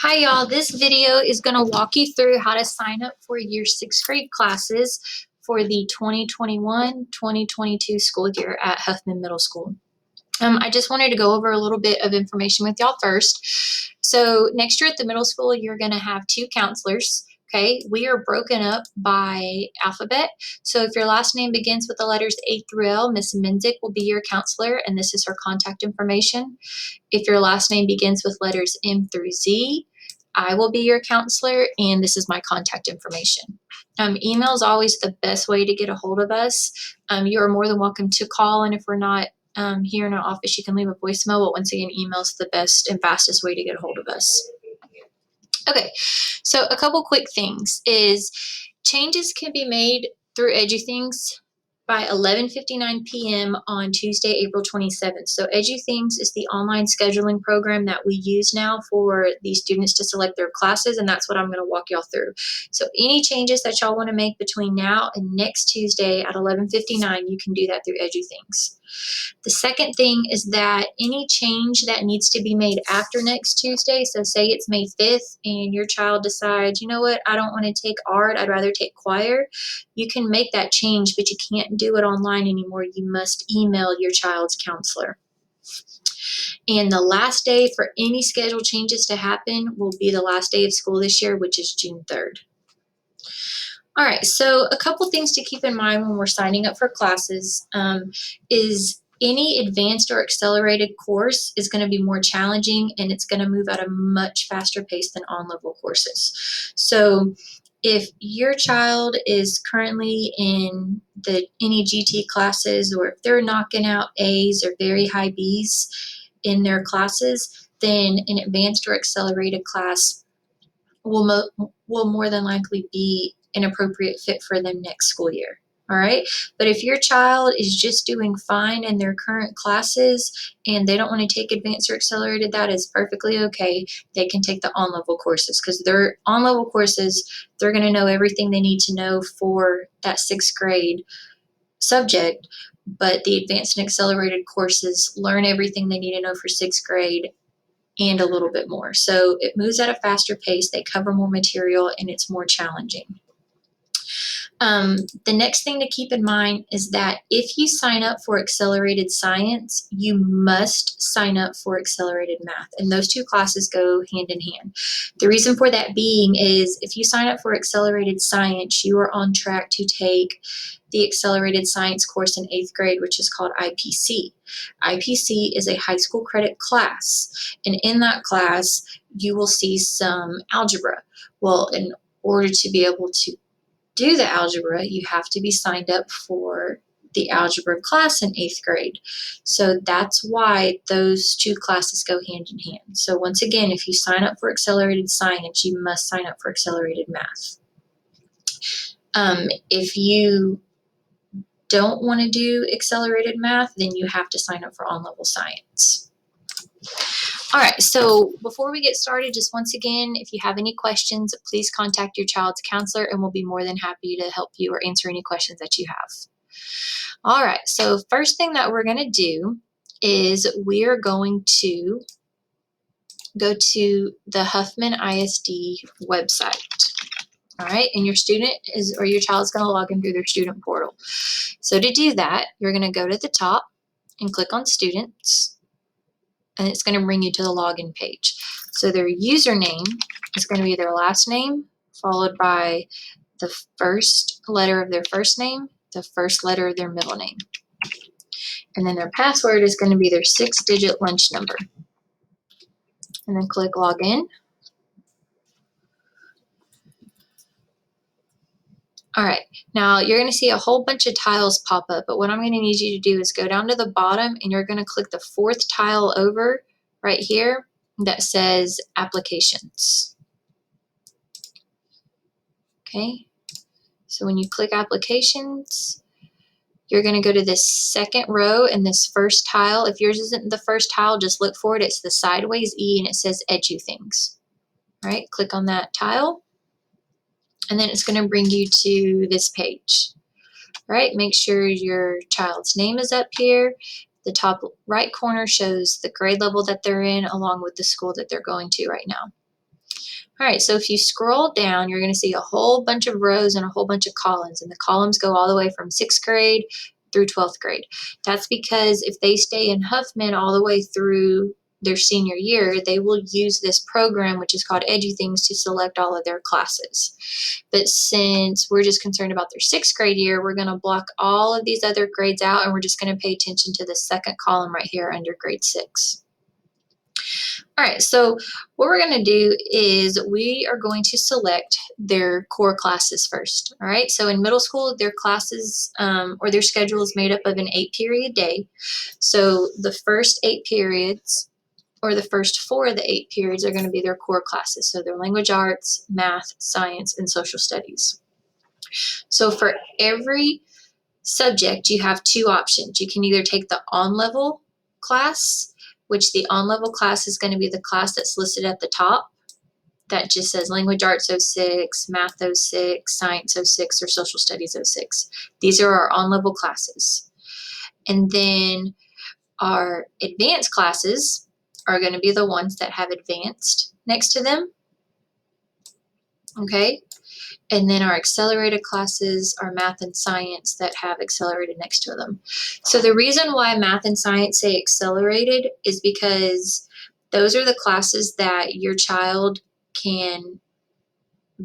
Hi y'all, this video is going to walk you through how to sign up for your 6th grade classes for the 2021-2022 school year at Huffman Middle School. I just wanted to go over a little bit of information with y'all first. So next year at the middle school, you're going to have 2 counselors. Okay, we are broken up by alphabet. So if your last name begins with the letters A through L, Miss Menzick will be your counselor, and this is her contact information. If your last name begins with letters M through Z, I will be your counselor, and this is my contact information. Email is always the best way to get a hold of us. You are more than welcome to call, and if we're not here in our office, you can leave a voicemail, but once again, email is the best and fastest way to get a hold of us. Okay, so a couple quick things is changes can be made through EduThings by 11:59 p.m. on Tuesday, April 27th. So EduThings is the online scheduling program that we use now for the students to select their classes, and that's what I'm going to walk y'all through. So any changes that y'all want to make between now and next Tuesday at 11:59, you can do that through EduThings. The second thing is that any change that needs to be made after next Tuesday, so say it's May 5th and your child decides, you know what, I don't want to take art, I'd rather take choir, you can make that change, but you can't do it online anymore. You must email your child's counselor. And the last day for any schedule changes to happen will be the last day of school this year, which is June 3rd. All right, so a couple things to keep in mind when we're signing up for classes is any advanced or accelerated course is going to be more challenging, and it's going to move at a much faster pace than on-level courses. So if your child is currently in the any GT classes, or if they're knocking out A's or very high B's in their classes, then an advanced or accelerated class will more than likely be an appropriate fit for them next school year. All right. But if your child is just doing fine in their current classes and they don't want to take advanced or accelerated, that is perfectly okay. They can take the on-level courses, because they're on-level courses. They're going to know everything they need to know for that 6th grade subject. But the advanced and accelerated courses learn everything they need to know for 6th grade and a little bit more. So it moves at a faster pace, they cover more material, and it's more challenging. The next thing to keep in mind is that if you sign up for accelerated science, you must sign up for accelerated math, and those 2 classes go hand in hand. The reason for that being is if you sign up for accelerated science, you are on track to take the accelerated science course in 8th grade, which is called IPC. IPC is a high school credit class, and in that class, you will see some algebra. Well, in order to be able to do the algebra, you have to be signed up for the algebra class in 8th grade. So that's why those 2 classes go hand in hand. So once again, if you sign up for accelerated science, you must sign up for accelerated math. If you don't want to do accelerated math, then you have to sign up for on-level science. All right, so before we get started, just once again, if you have any questions, please contact your child's counselor, and we'll be more than happy to help you or answer any questions that you have. All right, so first thing that we're going to do is we are going to go to the Huffman ISD website. All right, and your student is, or your child is going to log in through their student portal. So to do that, you're going to go to the top and click on students, and it's going to bring you to the login page. So their username is going to be their last name, followed by the first letter of their first name, the first letter of their middle name. And then their password is going to be their 6-digit lunch number. And then click login. All right, now you're going to see a whole bunch of tiles pop up, but what I'm going to need you to do is go down to the bottom, and you're going to click the 4th tile over right here that says applications. Okay, so when you click applications, you're going to go to this 2nd row in this first tile. If yours isn't the first tile, just look for it. It's the sideways E, and it says EduThings. All right, click on that tile, and then it's going to bring you to this page. All right, make sure your child's name is up here. The top right corner shows the grade level that they're in, along with the school that they're going to right now. All right, so if you scroll down, you're going to see a whole bunch of rows and a whole bunch of columns, and the columns go all the way from 6th grade through 12th grade. That's because if they stay in Huffman all the way through their senior year, they will use this program, which is called EduThings, to select all of their classes. But since we're just concerned about their 6th grade year, we're going to block all of these other grades out, and we're just going to pay attention to the second column right here under grade 6. All right, so what we're going to do is we are going to select their core classes first. All right, so in middle school, their classes or their schedule is made up of an 8-period day. So the first 8 periods, or the first 4 of the 8 periods, are going to be their core classes. So their language arts, math, science, and social studies. So for every subject, you have 2 options. You can either take the on-level class, which the on-level class is going to be the class that's listed at the top that just says Language Arts 06, Math 06, Science 06, or Social Studies 06. These are our on-level classes. And then our advanced classes are going to be the ones that have advanced next to them. Okay? And then our accelerated classes are math and science that have accelerated next to them. So the reason why math and science say accelerated is because those are the classes that your child can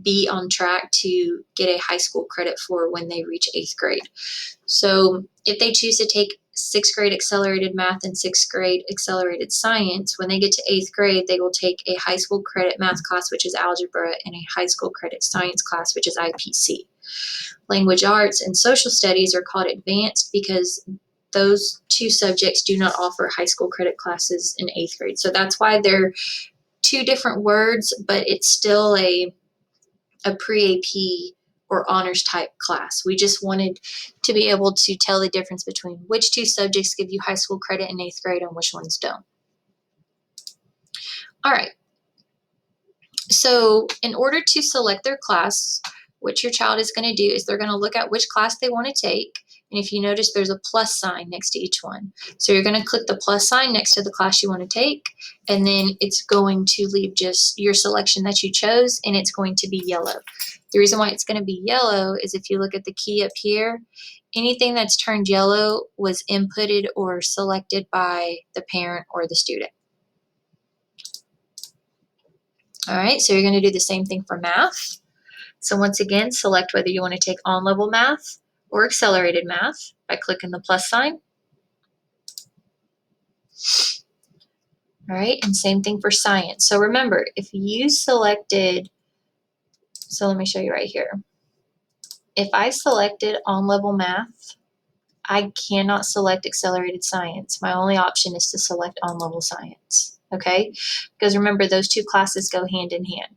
be on track to get a high school credit for when they reach 8th grade. So if they choose to take 6th grade accelerated math and 6th grade accelerated science, when they get to 8th grade, they will take a high school credit math class, which is algebra, and a high school credit science class, which is IPC. Language arts and social studies are called advanced because those 2 subjects do not offer high school credit classes in 8th grade. So that's why they're 2 different words, but it's still a pre-AP or honors type class. We just wanted to be able to tell the difference between which 2 subjects give you high school credit in 8th grade and which ones don't. All right. So in order to select their class, what your child is going to do is they're going to look at which class they want to take. And if you notice, there's a plus sign next to each one. So you're going to click the plus sign next to the class you want to take, and then it's going to leave just your selection that you chose, and it's going to be yellow. The reason why it's going to be yellow is if you look at the key up here, anything that's turned yellow was inputted or selected by the parent or the student. All right, so you're going to do the same thing for math. So once again, select whether you want to take on-level math or accelerated math by clicking the plus sign. All right, and same thing for science. So remember, if you selected, so let me show you right here. If I selected on-level math, I cannot select accelerated science. My only option is to select on-level science, okay? Because remember, those 2 classes go hand in hand.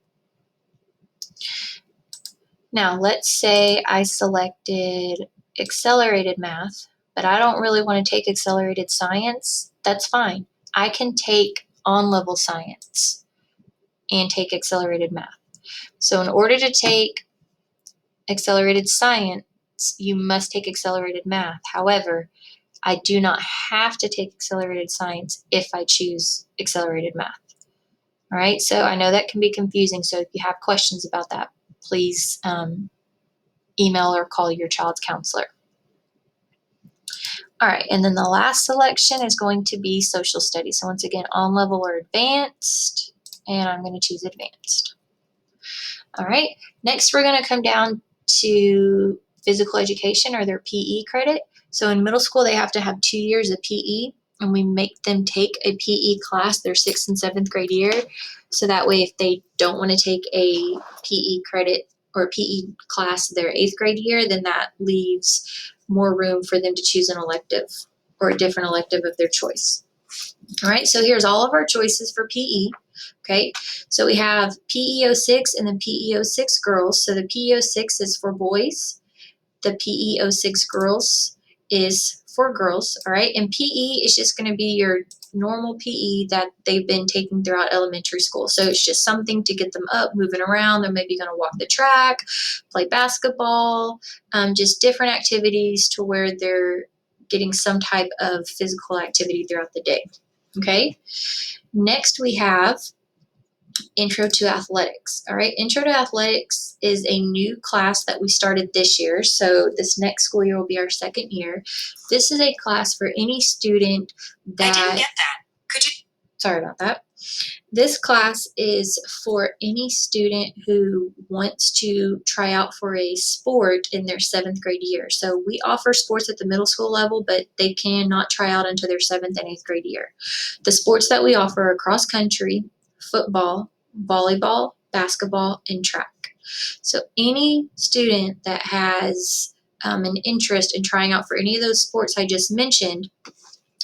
Now, let's say I selected accelerated math, but I don't really want to take accelerated science. That's fine. I can take on-level science and take accelerated math. So in order to take accelerated science, you must take accelerated math. However, I do not have to take accelerated science if I choose accelerated math. All right, so I know that can be confusing. So if you have questions about that, please email or call your child's counselor. All right, and then the last selection is going to be social studies. So once again, on level or advanced, and I'm going to choose advanced. All right, next we're going to come down to physical education or their PE credit. So in middle school, they have to have 2 years of PE, and we make them take a PE class their 6th and 7th grade year. So that way, if they don't want to take a PE credit or PE class their 8th grade year, then that leaves more room for them to choose an elective or a different elective of their choice. All right, so here's all of our choices for PE. Okay, so we have PE 06 and then PE 06 girls. So the PE 06 is for boys. The PE 06 girls is for girls. All right, and PE is just going to be your normal PE that they've been taking throughout elementary school. So it's just something to get them up, moving around. They're maybe going to walk the track, play basketball, just different activities to where they're getting some type of physical activity throughout the day. Okay, next we have Intro to Athletics. All right, Intro to Athletics is a new class that we started this year. So this next school year will be our second year. This is a class for any student that... I didn't get that. Could you... Sorry about that. This class is for any student who wants to try out for a sport in their 7th grade year. So we offer sports at the middle school level, but they cannot try out until their 7th and 8th grade year. The sports that we offer are cross country, football, volleyball, basketball, and track. So any student that has an interest in trying out for any of those sports I just mentioned,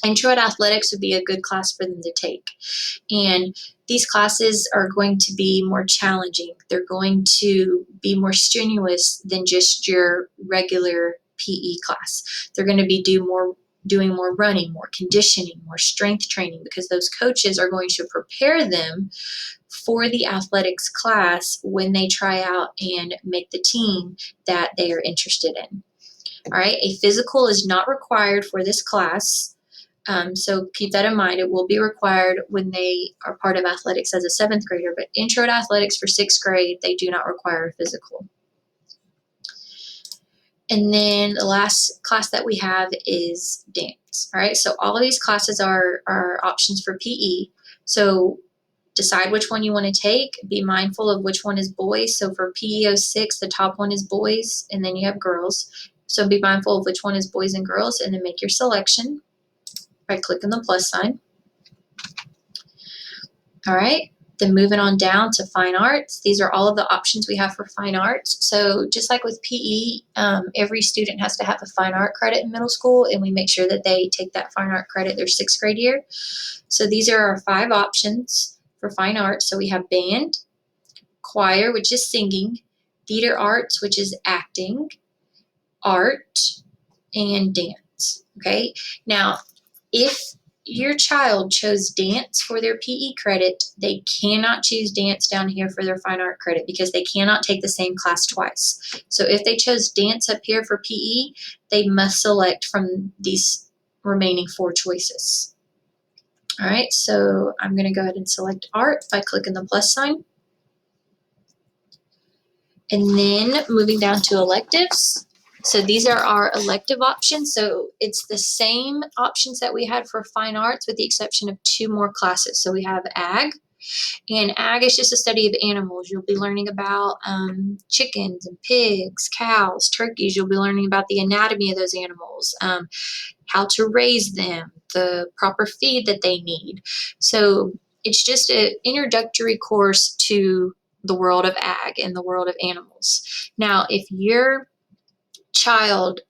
Intro to Athletics would be a good class for them to take. And these classes are going to be more challenging. They're going to be more strenuous than just your regular PE class. They're going to be doing more running, more conditioning, more strength training, because those coaches are going to prepare them for the athletics class when they try out and make the team that they are interested in. All right, a physical is not required for this class. So keep that in mind. It will be required when they are part of athletics as a 7th grader, but Intro to Athletics for 6th grade, they do not require a physical. And then the last class that we have is dance. All right, so all of these classes are options for PE. So decide which one you want to take. Be mindful of which one is boys. So for PE 06, the top one is boys, and then you have girls. So be mindful of which one is boys and girls, and then make your selection by clicking the plus sign. All right, then moving on down to fine arts. These are all of the options we have for fine arts. So just like with PE, every student has to have a fine art credit in middle school, and we make sure that they take that fine art credit their 6th grade year. So these are our 5 options for fine arts. So we have band, choir, which is singing, theater arts, which is acting, art, and dance. Okay, now if your child chose dance for their PE credit, they cannot choose dance down here for their fine art credit because they cannot take the same class twice. So if they chose dance up here for PE, they must select from these remaining 4 choices. All right, so I'm going to go ahead and select art by clicking the plus sign. And then moving down to electives. So these are our elective options. So it's the same options that we had for fine arts with the exception of 2 more classes. So we have ag, and ag is just a study of animals. You'll be learning about chickens and pigs, cows, turkeys. You'll be learning about the anatomy of those animals, how to raise them, the proper feed that they need. So it's just an introductory course to the world of ag and the world of animals. Now, if your child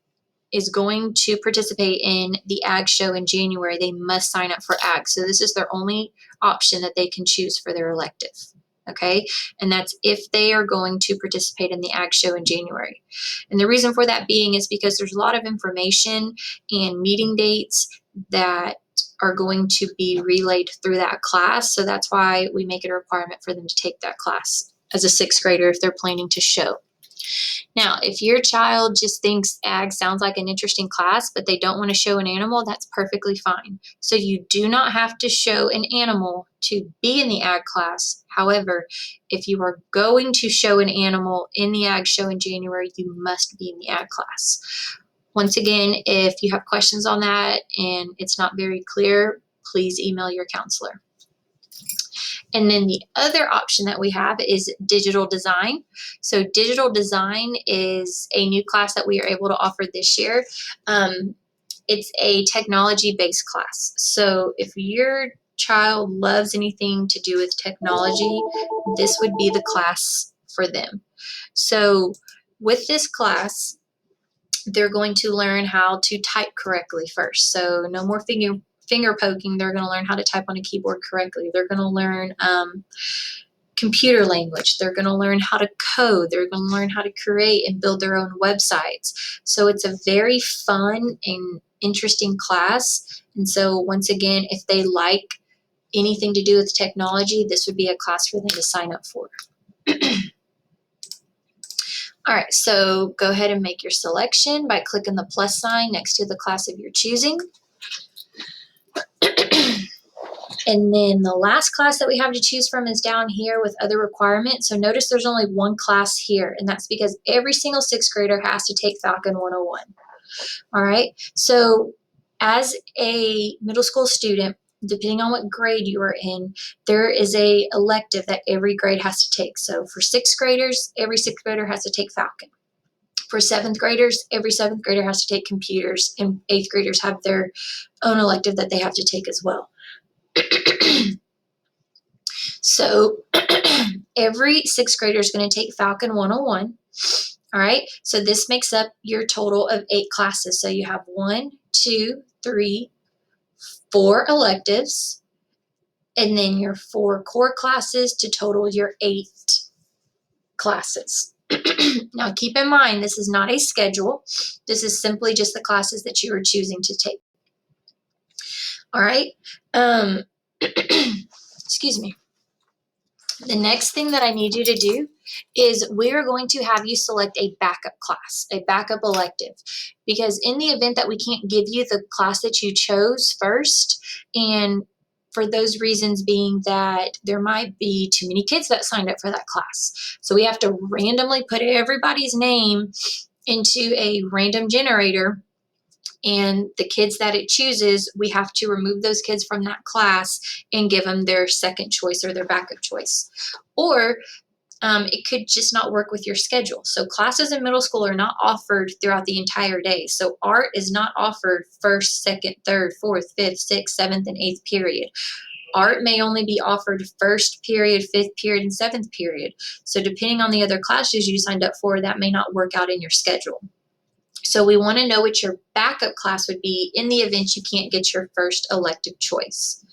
is going to participate in the ag show in January, they must sign up for ag. So this is their only option that they can choose for their elective. Okay, and that's if they are going to participate in the ag show in January. And the reason for that being is because there's a lot of information and meeting dates that are going to be relayed through that class. So that's why we make it a requirement for them to take that class as a 6th grader if they're planning to show. Now, if your child just thinks ag sounds like an interesting class, but they don't want to show an animal, that's perfectly fine. So you do not have to show an animal to be in the ag class. However, if you are going to show an animal in the ag show in January, you must be in the ag class. Once again, if you have questions on that and it's not very clear, please email your counselor. And then the other option that we have is digital design. So digital design is a new class that we are able to offer this year. It's a technology-based class. So if your child loves anything to do with technology, this would be the class for them. So with this class, they're going to learn how to type correctly first. So no more finger poking. They're going to learn how to type on a keyboard correctly. They're going to learn computer language. They're going to learn how to code. They're going to learn how to create and build their own websites. So it's a very fun and interesting class. And so once again, if they like anything to do with technology, this would be a class for them to sign up for. All right, so go ahead and make your selection by clicking the plus sign next to the class of your choosing. And then the last class that we have to choose from is down here with other requirements. So notice there's only one class here, and that's because every single sixth grader has to take Falcon 101. All right, so as a middle school student, depending on what grade you are in, there is a elective that every grade has to take. So for sixth graders, every sixth grader has to take Falcon. For seventh graders, every seventh grader has to take computers, and eighth graders have their own elective that they have to take as well. So every sixth grader is going to take Falcon 101. All right, so this makes up your total of 8 classes. So you have 1, 2, 3, 4 electives, and then your 4 core classes to total your 8 classes. Now keep in mind, this is not a schedule. This is simply just the classes that you are choosing to take. All right, excuse me. The next thing that I need you to do is we are going to have you select a backup class, a backup elective, because in the event that we can't give you the class that you chose first, and for those reasons being that there might be too many kids that signed up for that class. So we have to randomly put everybody's name into a random generator, and the kids that it chooses, we have to remove those kids from that class and give them their second choice or their backup choice. Or it could just not work with your schedule. So classes in middle school are not offered throughout the entire day. So art is not offered first, second, third, fourth, fifth, sixth, seventh, and eighth period. Art may only be offered first period, fifth period, and seventh period. So depending on the other classes you signed up for, that may not work out in your schedule. So we want to know what your backup class would be in the event you can't get your first elective choice.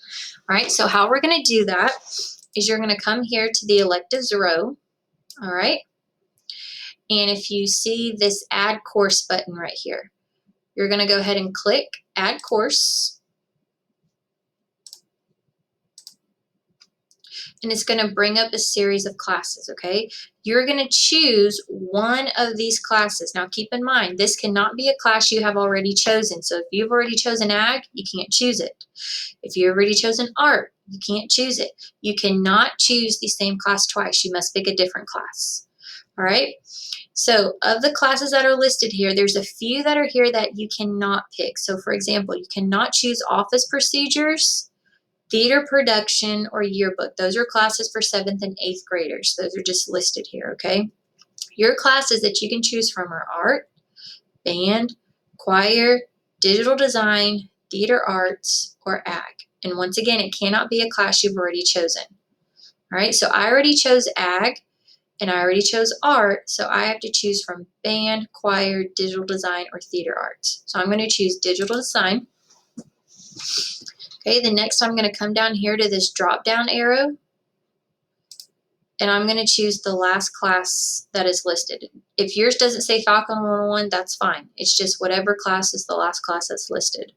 All right, so how we're going to do that is you're going to come here to the electives row. All right, and if you see this add course button right here, you're going to go ahead and click add course. And it's going to bring up a series of classes, okay? You're going to choose one of these classes. Now, keep in mind, this cannot be a class you have already chosen. So if you've already chosen ag, you can't choose it. If you've already chosen art, you can't choose it. You cannot choose the same class twice. You must pick a different class, all right? So of the classes that are listed here, there's a few that are here that you cannot pick. So for example, you cannot choose office procedures, theater production, or yearbook. Those are classes for 7th and 8th graders. Those are just listed here, okay? Your classes that you can choose from are art, band, choir, digital design, theater arts, or ag. And once again, it cannot be a class you've already chosen. All right, so I already chose ag, and I already chose art, so I have to choose from band, choir, digital design, or theater arts. So I'm going to choose digital design. Okay, the next I'm going to come down here to this drop down arrow, and I'm going to choose the last class that is listed. If yours doesn't say Falcon 101, that's fine. It's just whatever class is the last class that's listed.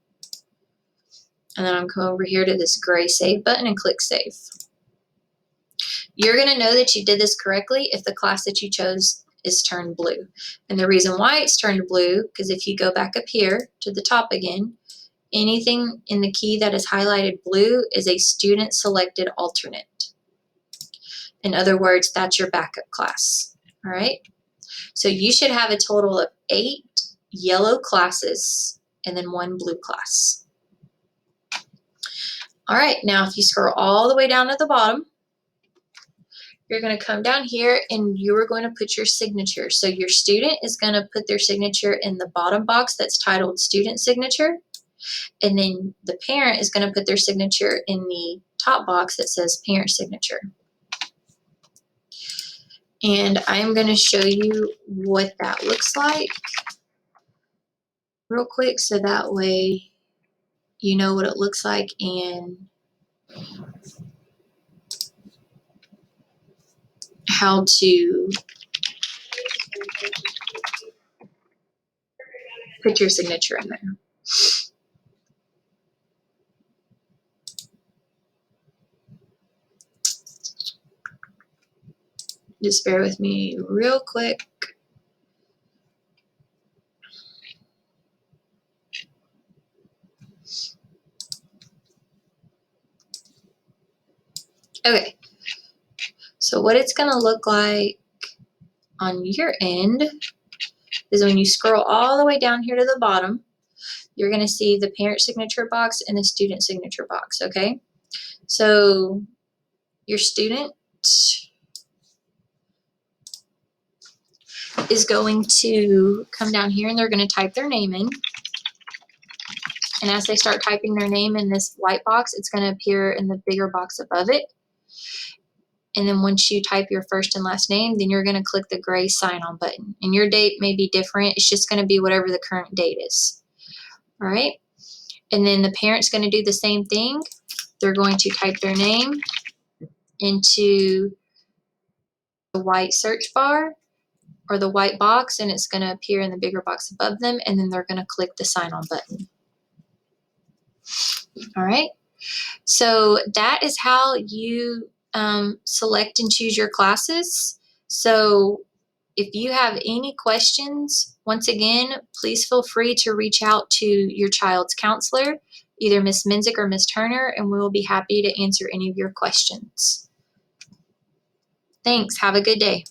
And then I'm going over here to this gray save button and click save. You're going to know that you did this correctly if the class that you chose is turned blue. And the reason why it's turned blue, because if you go back up here to the top again, anything in the key that is highlighted blue is a student selected alternate. In other words, that's your backup class. All right. So you should have a total of 8 yellow classes and then 1 blue class. All right. Now, if you scroll all the way down to the bottom, you're going to come down here and you are going to put your signature. So your student is going to put their signature in the bottom box that's titled student signature. And then the parent is going to put their signature in the top box that says parent signature. And I'm going to show you what that looks like real quick, so that way you know what it looks like and how to put your signature in there. Just bear with me real quick. Okay, so what it's going to look like on your end is when you scroll all the way down here to the bottom, you're going to see the parent signature box and the student signature box, okay? So your student is going to come down here and they're going to type their name in. And as they start typing their name in this white box, it's going to appear in the bigger box above it. And then once you type your first and last name, then you're going to click the gray sign on button. And your date may be different. It's just going to be whatever the current date is. All right. And then the parent's going to do the same thing. They're going to type their name into the white search bar or the white box, and it's going to appear in the bigger box above them. And then they're going to click the sign on button. All right. So that is how you select and choose your classes. So if you have any questions, once again, please feel free to reach out to your child's counselor, either Ms. Menzik or Ms. Turner, and we will be happy to answer any of your questions. Thanks. Have a good day.